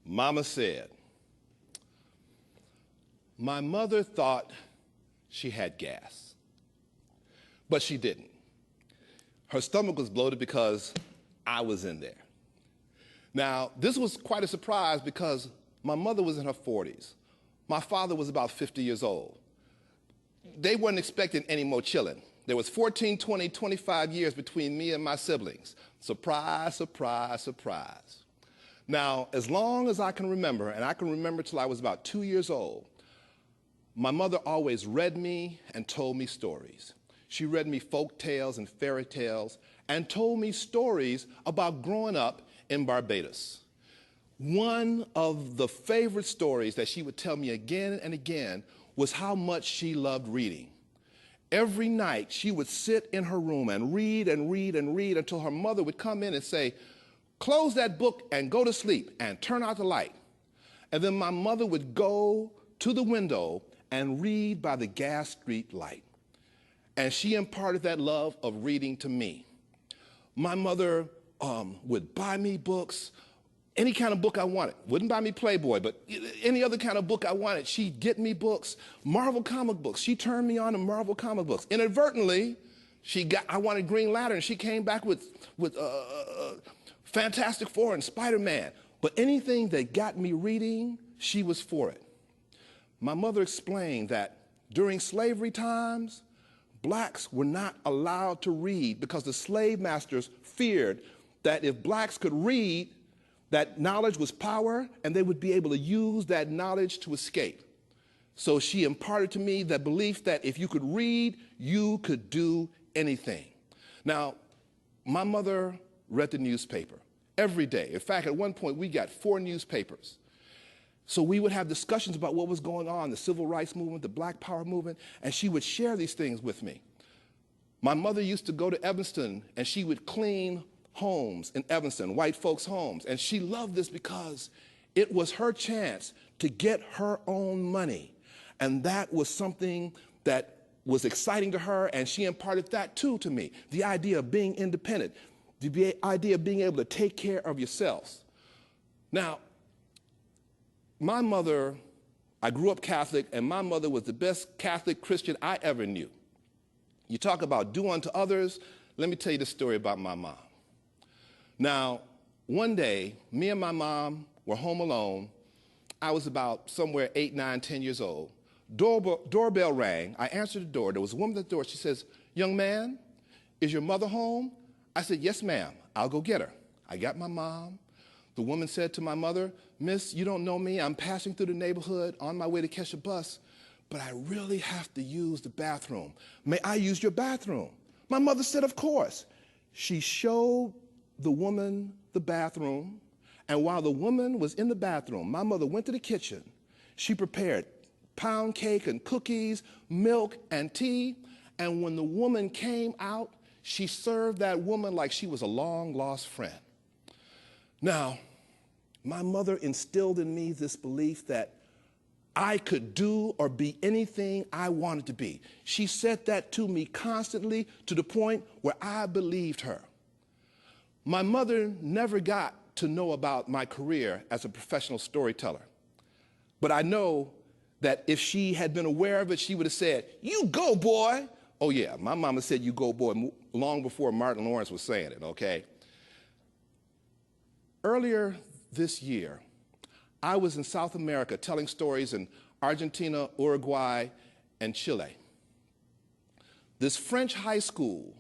Mama said, my mother thought she had gas, but she didn't. Her stomach was bloated because I was in there. Now, this was quite a surprise because my mother was in her 40s. My father was about 50 years old. They weren't expecting any more chilling. There was 14, 20, 25 years between me and my siblings. Surprise, surprise, surprise. Now, as long as I can remember, and I can remember till I was about 2 years old, my mother always read me and told me stories. She read me folk tales and fairy tales and told me stories about growing up in Barbados. One of the favorite stories that she would tell me again and again was how much she loved reading. Every night she would sit in her room and read and read and read until her mother would come in and say, close that book and go to sleep and turn out the light. And then my mother would go to the window and read by the gas street light. And she imparted that love of reading to me. My mother would buy me books, any kind of book I wanted. Wouldn't buy me Playboy, but any other kind of book I wanted. She'd get me books, Marvel comic books. She turned me on to Marvel comic books. Inadvertently, I wanted Green Lantern, and she came back with Fantastic Four and Spider-Man. But anything that got me reading, she was for it. My mother explained that during slavery times, blacks were not allowed to read because the slave masters feared that if blacks could read, that knowledge was power and they would be able to use that knowledge to escape. So she imparted to me the belief that if you could read, you could do anything. Now, my mother read the newspaper every day. In fact, at one point, we got 4 newspapers. So we would have discussions about what was going on, the civil rights movement, the black power movement, and she would share these things with me. My mother used to go to Evanston, and she would clean homes in Evanston, white folks' homes, and she loved this because it was her chance to get her own money, and that was something that was exciting to her, and she imparted that too to me, the idea of being independent, the idea of being able to take care of yourselves. Now, my mother, I grew up Catholic, and my mother was the best Catholic Christian I ever knew. You talk about do unto others, let me tell you the story about my mom. Now, one day, me and my mom were home alone. I was about somewhere 8, 9, 10 years old. Doorbell rang. I answered the door. There was a woman at the door. She says, young man, is your mother home? I said, yes, ma'am. I'll go get her. I got my mom. The woman said to my mother, miss, you don't know me. I'm passing through the neighborhood on my way to catch a bus, but I really have to use the bathroom. May I use your bathroom? My mother said, of course. She showed the woman the bathroom, and while the woman was in the bathroom, my mother went to the kitchen. She prepared pound cake and cookies, milk and tea, and when the woman came out, she served that woman like she was a long-lost friend. Now, my mother instilled in me this belief that I could do or be anything I wanted to be. She said that to me constantly to the point where I believed her. My mother never got to know about my career as a professional storyteller. But I know that if she had been aware of it, she would have said, you go, boy. Oh, yeah, my mama said you go, boy, long before Martin Lawrence was saying it, okay? Earlier this year, I was in South America telling stories in Argentina, Uruguay, and Chile. This French high school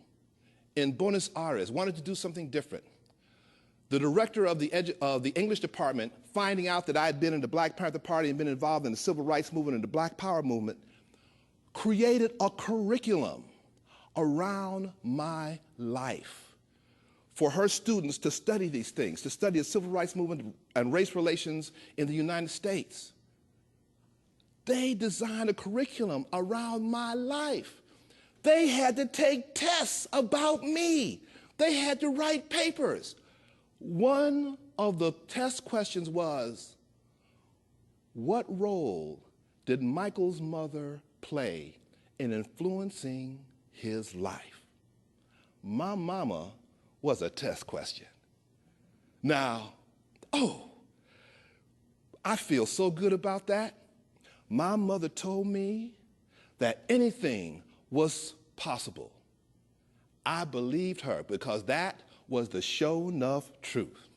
in Buenos Aires wanted to do something different. The director of the English department, finding out that I had been in the Black Panther Party and been involved in the civil rights movement and the Black Power movement, created a curriculum around my life for her students to study these things, to study the civil rights movement and race relations in the United States. They designed a curriculum around my life. They had to take tests about me. They had to write papers. One of the test questions was, what role did Michael's mother play in influencing his life? My mama was a test question. Now, I feel so good about that. My mother told me that anything was possible. I believed her because that was the sure enough truth.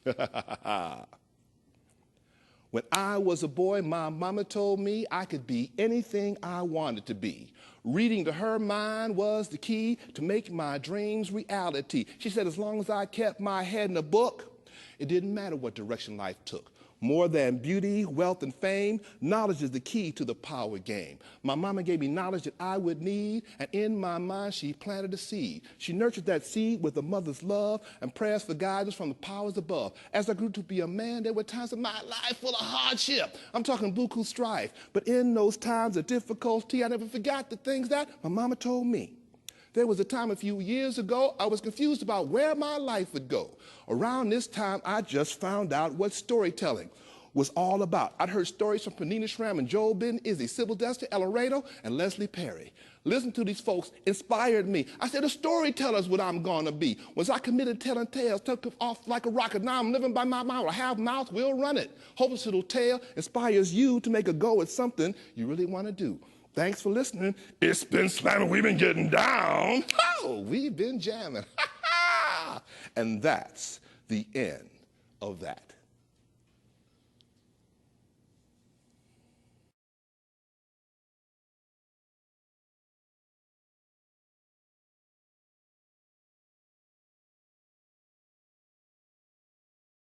When I was a boy, my mama told me I could be anything I wanted to be. Reading to her mind was the key to make my dreams reality. She said as long as I kept my head in a book, it didn't matter what direction life took. More than beauty, wealth, and fame, knowledge is the key to the power game. My mama gave me knowledge that I would need, and in my mind she planted a seed. She nurtured that seed with a mother's love and prayers for guidance from the powers above. As I grew to be a man, there were times in my life full of hardship. I'm talking buku strife. But in those times of difficulty, I never forgot the things that my mama told me. There was a time a few years ago, I was confused about where my life would go. Around this time, I just found out what storytelling was all about. I'd heard stories from Panina Shram and Joel Ben Izzy, Sybil Dester, Ella Rado, and Leslie Perry. Listening to these folks inspired me. I said, a storyteller's what I'm gonna be. Was I committed telling tales, took off like a rocket. Now I'm living by my mouth. I have mouth, we'll run it. Hope this little tale inspires you to make a go at something you really wanna do. Thanks for listening. It's been slamming. We've been getting down. Oh, we've been jamming. And that's the end of that.